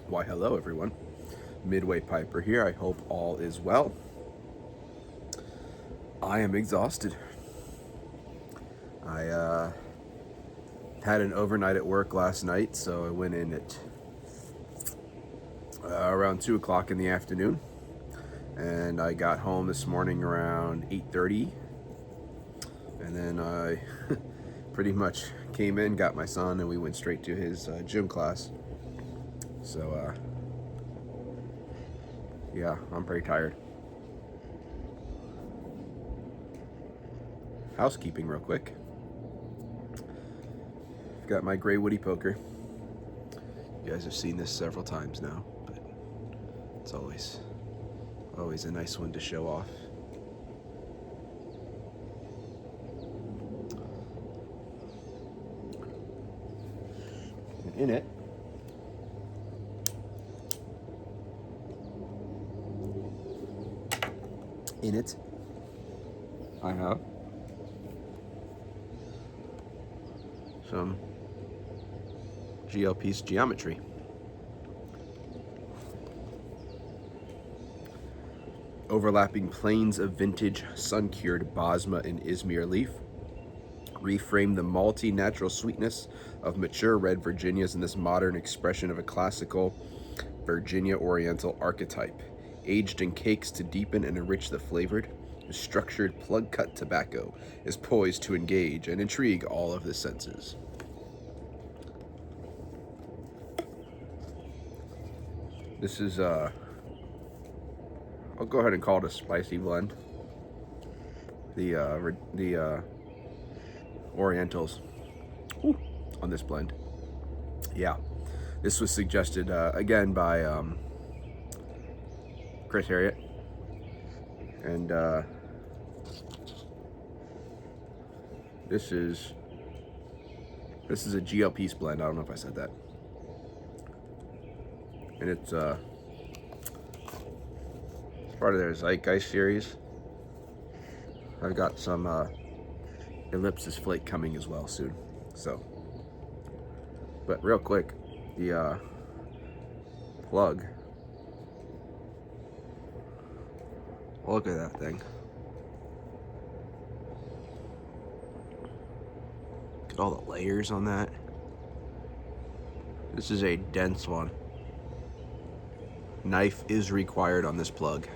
Why, hello everyone. Midway Piper here. I hope all is well. I am exhausted. I had an overnight at work last night, so I went in at around 2 o'clock in the afternoon, and I got home this morning around 8:30, and then I pretty much came in, got my son, and we went straight to his gym class. So yeah, I'm pretty tired. Housekeeping real quick. I've got my gray woody poker. You guys have seen this several times now, but it's always a nice one to show off. And in it, I have some GL-Peace Geometry. Overlapping planes of vintage sun-cured Bosma and Izmir leaf reframe the malty natural sweetness of mature red Virginias in this modern expression of a classical Virginia Oriental archetype. Aged in cakes to deepen and enrich the flavored, structured plug-cut tobacco is poised to engage and intrigue all of the senses. This is, I'll go ahead and call it a spicy blend. The Orientals on this blend. Yeah, this was suggested again by Chris Harriet, and this is a GL-Peace blend. I don't know if I said that. And it's part of their Zeitgeist series. I've got some Ellipsis Flake coming as well soon. So, but real quick, the plug. Look at that thing. Look at all the layers on that. This is a dense one. Knife is required on this plug.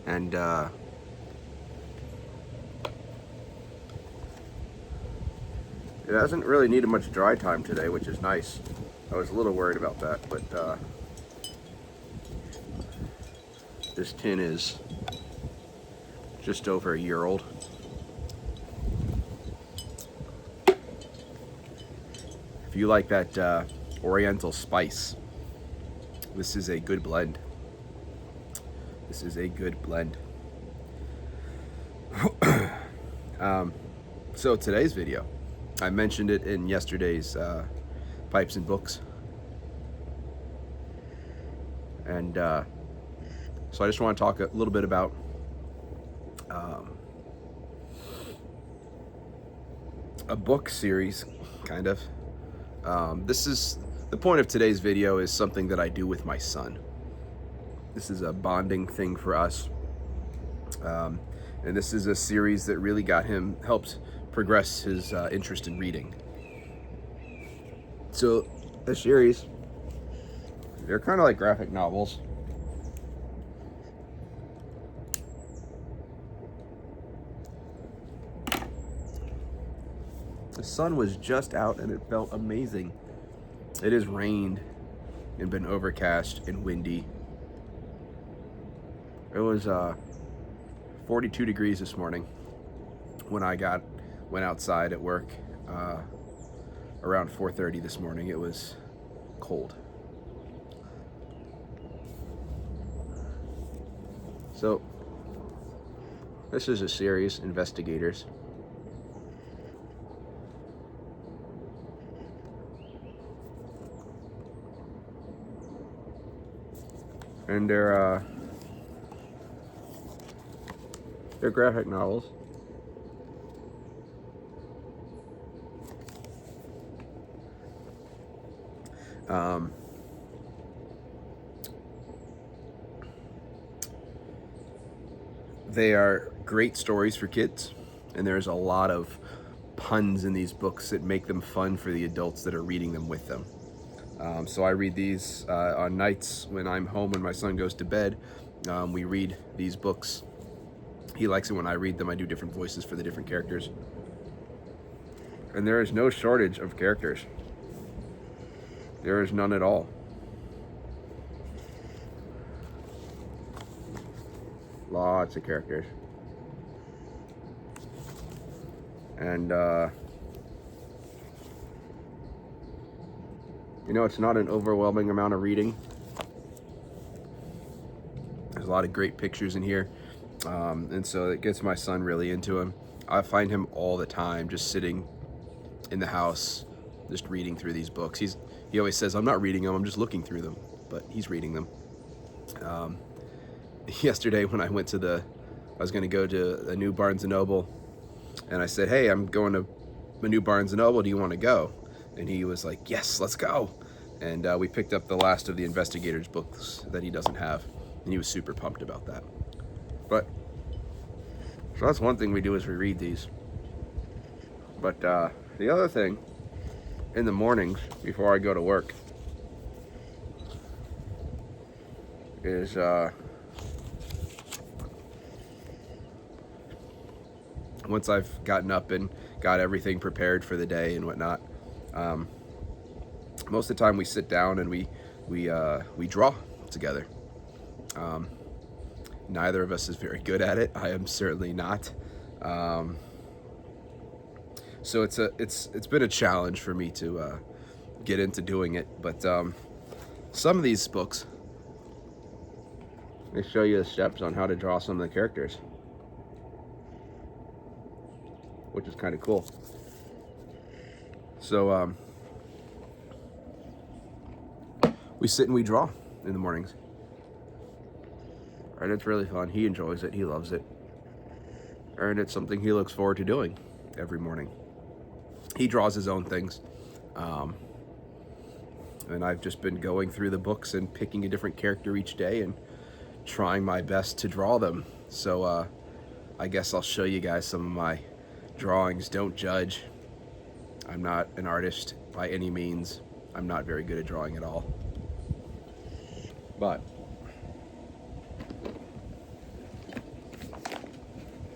And it hasn't really needed much dry time today, which is nice. I was a little worried about that, but this tin is just over a year old. If you like that Oriental spice, this is a good blend. This is a good blend. So today's video, I mentioned it in yesterday's Pipes and Books. And so I just want to talk a little bit about a book series, kind of. This is the point of today's video is something that I do with my son. This is a bonding thing for us. And this is a series that really helped progress his interest in reading. So the series, they're kind of like graphic novels. The sun was just out and it felt amazing. It has rained and been overcast and windy. It was 42 degrees this morning when I went outside at work around 4:30 this morning. It was cold. So this is a series, Investigators. And they're graphic novels. Um, they are great stories for kids, and there's a lot of puns in these books that make them fun for the adults that are reading them with them. So I read these on nights when I'm home when my son goes to bed. We read these books. He likes it when I read them. I do different voices for the different characters. And there is no shortage of characters. There is none at all. Lots of characters. And, you know, it's not an overwhelming amount of reading. There's a lot of great pictures in here. And so it gets my son really into him. I find him all the time just sitting in the house, just reading through these books. He always says, I'm not reading them, I'm just looking through them. But he's reading them. Yesterday when I was going to go to a new Barnes & Noble, and I said, hey, I'm going to a new Barnes & Noble, do you want to go? And he was like, yes, let's go. And we picked up the last of the Investigators books that he doesn't have, and he was super pumped about that. But, so that's one thing we do is we read these. But the other thing, in the mornings before I go to work, is once I've gotten up and got everything prepared for the day and whatnot, most of the time we sit down and we draw together. Neither of us is very good at it. I am certainly not. So it's been a challenge for me to get into doing it. But some of these books, they show you the steps on how to draw some of the characters, which is kind of cool. So we sit and we draw in the mornings. And it's really fun. He enjoys it. He loves it. And it's something he looks forward to doing every morning. He draws his own things. And I've just been going through the books and picking a different character each day and trying my best to draw them. So I guess I'll show you guys some of my drawings. Don't judge. I'm not an artist by any means. I'm not very good at drawing at all. But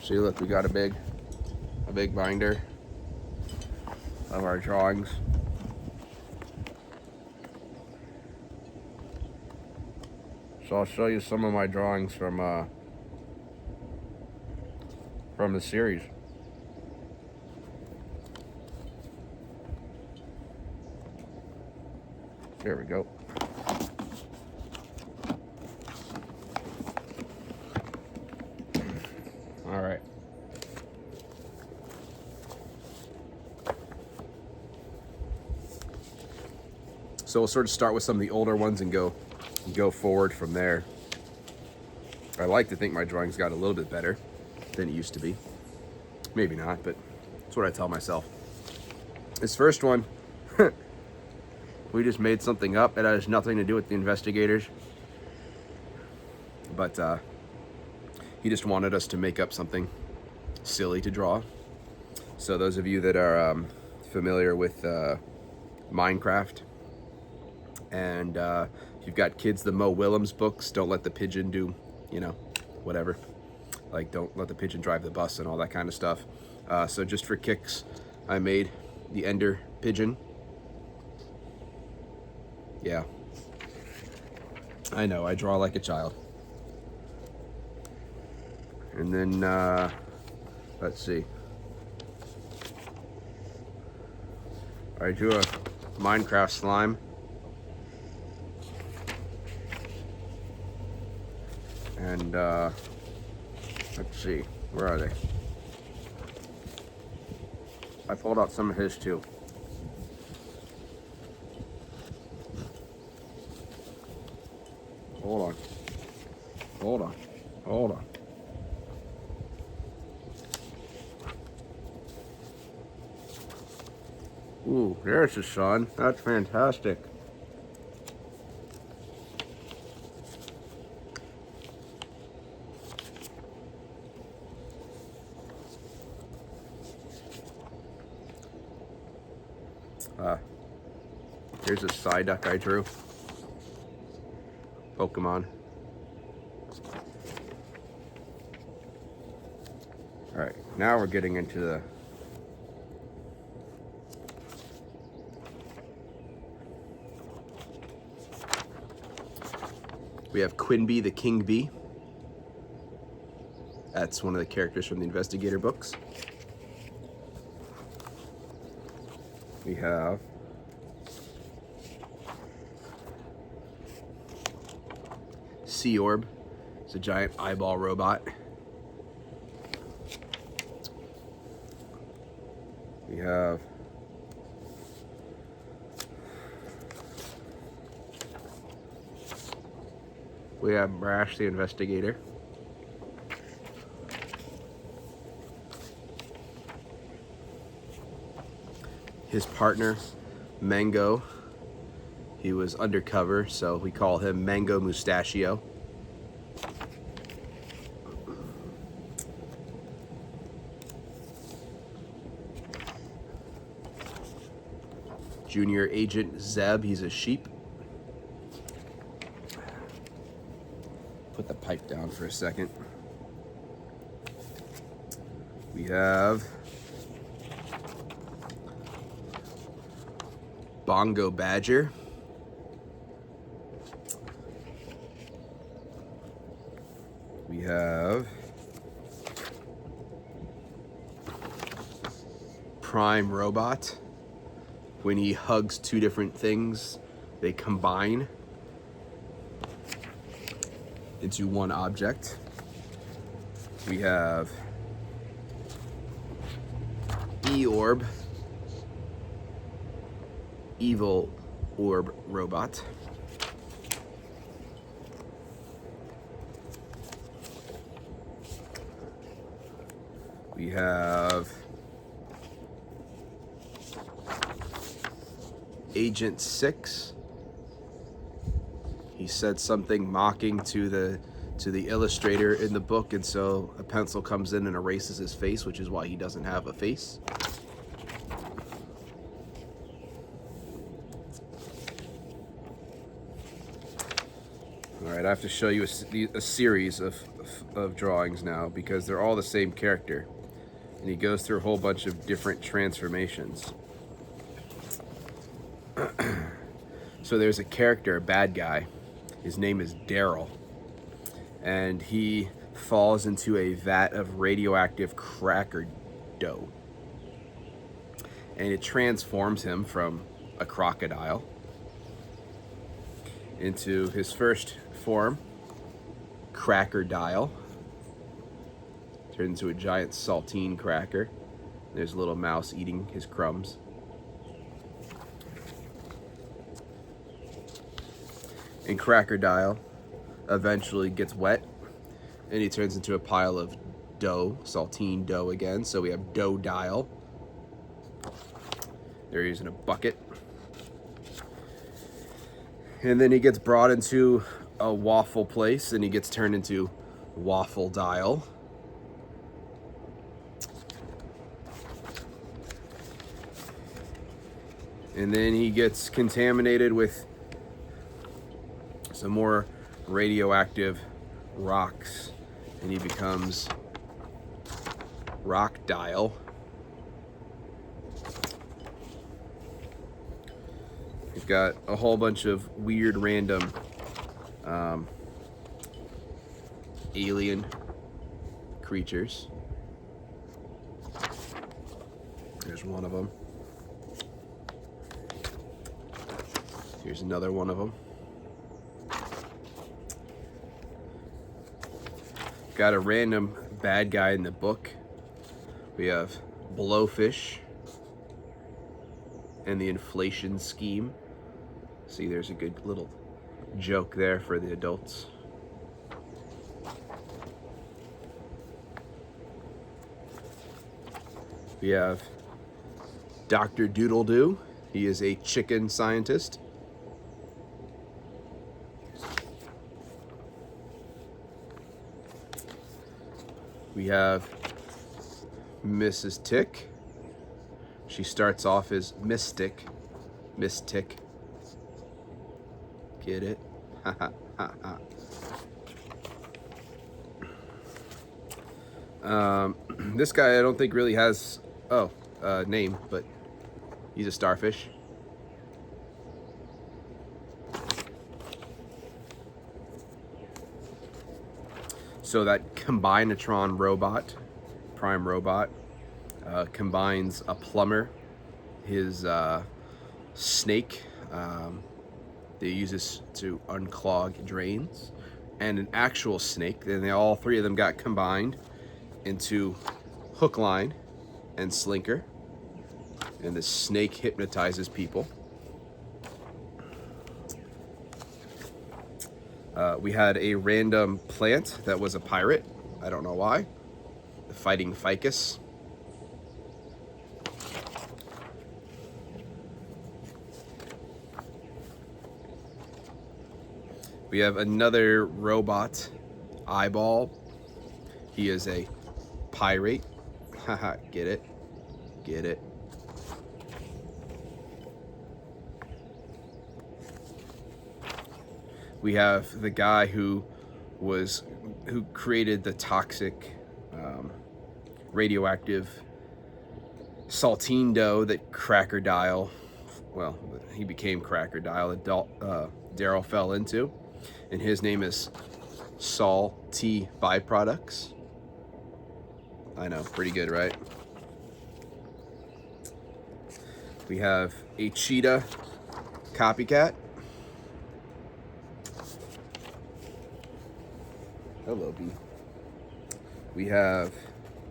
see, look, we got a big binder of our drawings. So I'll show you some of my drawings from the series. There we go. All right. So we'll sort of start with some of the older ones and go forward from there. I like to think my drawings got a little bit better than it used to be. Maybe not, but that's what I tell myself. This first one, we just made something up. It has nothing to do with the investigators. But he just wanted us to make up something silly to draw. So those of you that are familiar with Minecraft, and if you've got kids, the Mo Willems books, Don't Let the Pigeon Do, whatever. Like, don't let the pigeon drive the bus and all that kind of stuff. So just for kicks, I made the Ender pigeon. Yeah. I know, I draw like a child. And then, let's see. I drew a Minecraft slime. And, let's see, where are they? I pulled out some of his too. Hold on. Ooh, there's the sun. That's fantastic. Here's a Psyduck I drew. Pokemon. Alright, now we're getting into the we have Quinby the King Bee. That's one of the characters from the Investigator books. We have Seorb. It's a giant eyeball robot. We have Brash the Investigator. His partner, Mango. He was undercover, so we call him Mango Mustachio. Junior Agent Zeb, he's a sheep. Put the pipe down for a second. We have Bongo Badger. We have Prime Robot. When he hugs two different things, they combine into one object. We have Eorb, Evil Orb Robot. We have Agent 6. He said something mocking to the illustrator in the book, and so a pencil comes in and erases his face, which is why he doesn't have a face. All right, I have to show you a series of drawings now because they're all the same character, and he goes through a whole bunch of different transformations. So there's a character, a bad guy. His name is Daryl, and he falls into a vat of radioactive cracker dough, and it transforms him from a crocodile into his first form, Crackerdile. Turns into a giant saltine cracker. There's a little mouse eating his crumbs. And Crackerdile eventually gets wet, and he turns into a pile of dough, saltine dough again. So we have Doughdile. There he is in a bucket. And then he gets brought into a waffle place, and he gets turned into Waffledile. And then he gets contaminated with some more radioactive rocks, and he becomes Rockdile. We've got a whole bunch of weird random alien creatures. There's one of them. Here's another one of them. Got a random bad guy in the book. We have Blowfish and the inflation scheme. See, there's a good little joke there for the adults. We have Dr. Doodle-Doo. He is a chicken scientist. We have Mrs. Tick. She starts off as Mystic, Miss Tick. Get it? Ha ha ha ha. This guy I don't think really has name, but he's a starfish. So that Combinatron robot, Prime Robot, combines a plumber, his snake that he uses to unclog drains, and an actual snake. Then all three of them got combined into Hook, Line, and Slinker. And the snake hypnotizes people. We had a random plant that was a pirate. I don't know why. The Fighting Ficus. We have another robot, Eyeball. He is a pirate. Haha, get it? Get it? We have the guy who created the toxic, radioactive saltine dough that Crackerdile, well, he became Crackerdile, that Daryl fell into, and his name is Sol T Byproducts. I know, pretty good, right? We have a cheetah copycat. Hello, B. We have,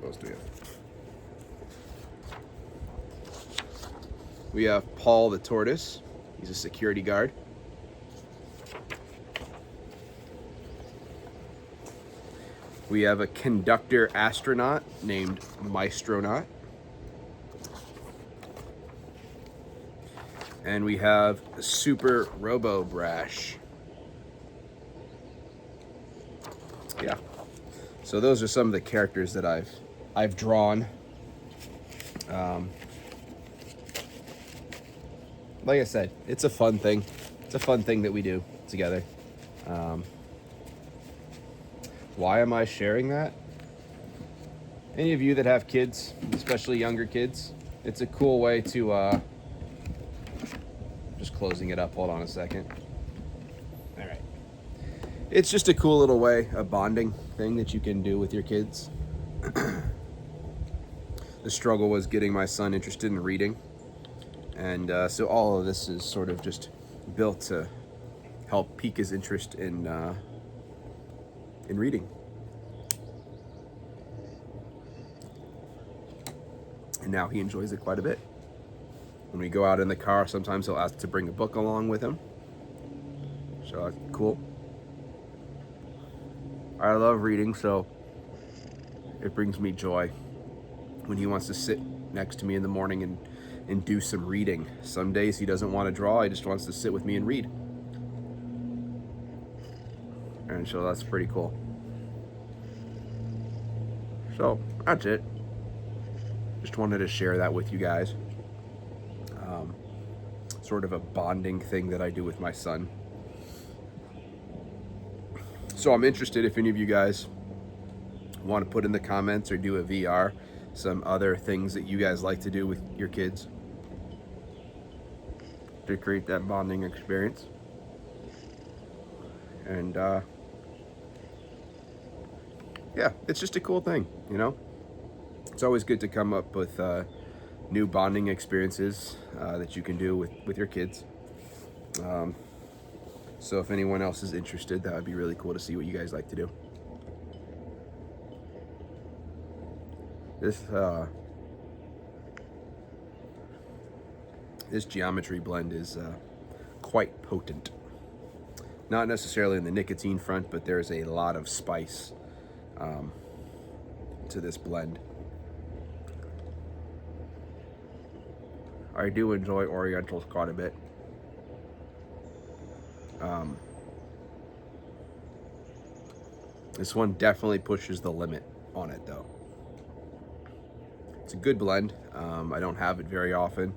what else do we have? We have Paul the tortoise. He's a security guard. We have a conductor astronaut named Maestronaut. And we have Super Robo Brash. Yeah. So those are some of the characters that I've drawn. Like I said, it's a fun thing. It's a fun thing that we do together. Why am I sharing that? Any of you that have kids, especially younger kids, it's a cool way to, just closing it up, hold on a second. All right. It's just a cool little way, a bonding thing that you can do with your kids. The struggle was getting my son interested in reading. And so all of this is sort of just built to help pique his interest in reading. And now he enjoys it quite a bit. When we go out in the car, sometimes he'll ask to bring a book along with him. So that's cool. I love reading, so it brings me joy when he wants to sit next to me in the morning and do some reading. Some days he doesn't want to draw, he just wants to sit with me and read. And so that's pretty cool. So that's it. Just wanted to share that with you guys. Sort of a bonding thing that I do with my son. So I'm interested if any of you guys want to put in the comments or do a VR, some other things that you guys like to do with your kids to create that bonding experience. And yeah, it's just a cool thing, you know? It's always good to come up with new bonding experiences that you can do with your kids. So if anyone else is interested, that would be really cool to see what you guys like to do. This geometry blend is quite potent. Not necessarily in the nicotine front, but there's a lot of spice to this blend. I do enjoy Orientals quite a bit. This one definitely pushes the limit on it though. It's a good blend. I don't have it very often.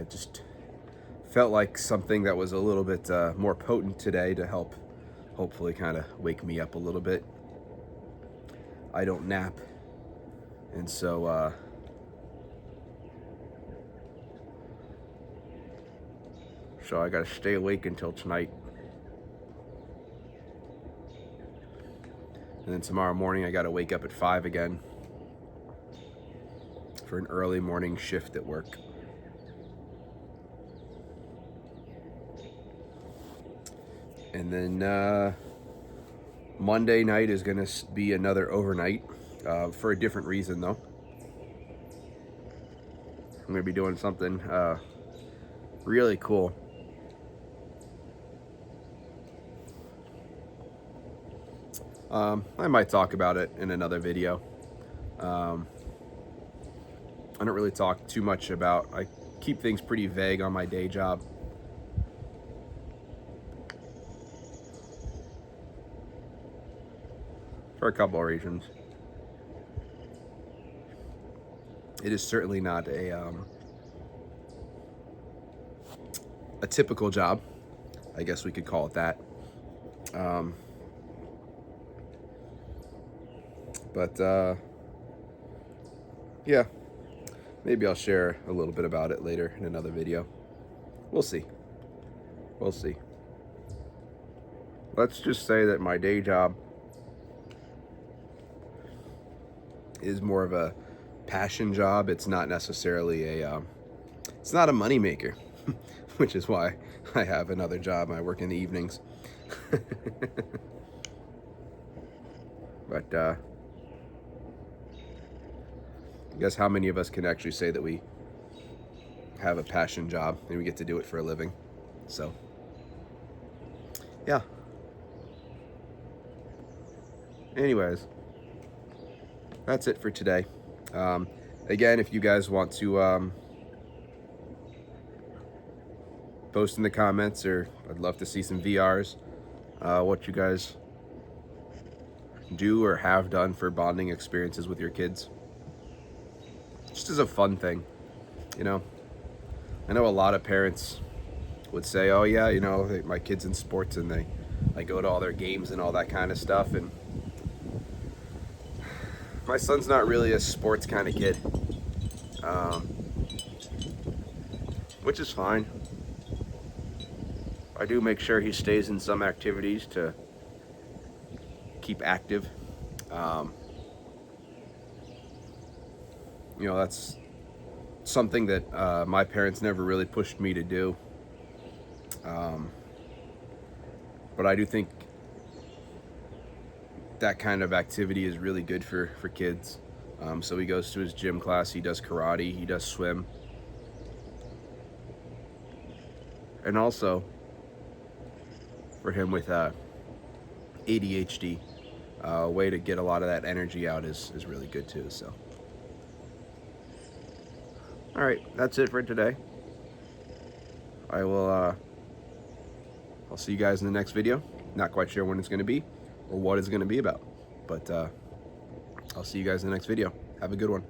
Just felt like something that was a little bit more potent today to help hopefully kind of wake me up a little bit. I don't nap, and so I gotta stay awake until tonight. And then tomorrow morning I gotta wake up at 5 again for an early morning shift at work. And then Monday night is gonna be another overnight, for a different reason though. I'm gonna be doing something really cool. I might talk about it in another video. I don't really talk too much about, I keep things pretty vague on my day job. For a couple of reasons. It is certainly not a typical job. I guess we could call it that. But yeah, maybe I'll share a little bit about it later in another video. We'll see. We'll see. Let's just say that my day job is more of a passion job. It's not necessarily it's not a money maker, which is why I have another job. I work in the evenings. But I guess how many of us can actually say that we have a passion job and we get to do it for a living? So, yeah. Anyways, that's it for today. Again, if you guys want to post in the comments, or I'd love to see some VRs, what you guys do or have done for bonding experiences with your kids. Just as a fun thing, you know. I know a lot of parents would say, oh yeah, you know, my kid's in sports and I go to all their games and all that kind of stuff, and my son's not really a sports kind of kid, which is fine. I do make sure he stays in some activities to keep active. You know, that's something that my parents never really pushed me to do. But I do think that kind of activity is really good for kids. So he goes to his gym class, he does karate, he does swim. And also, for him with ADHD, a way to get a lot of that energy out is really good too, so. All right, that's it for today. I'll see you guys in the next video. Not quite sure when it's going to be or what it's going to be about, but I'll see you guys in the next video. Have a good one.